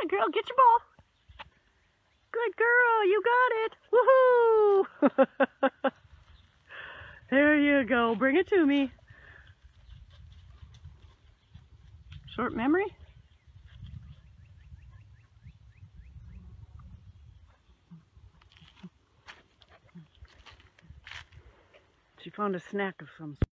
Good girl, get your ball. Good girl, you got it. Woohoo! There you go. Bring it to me. Short memory? She found a snack of some sort.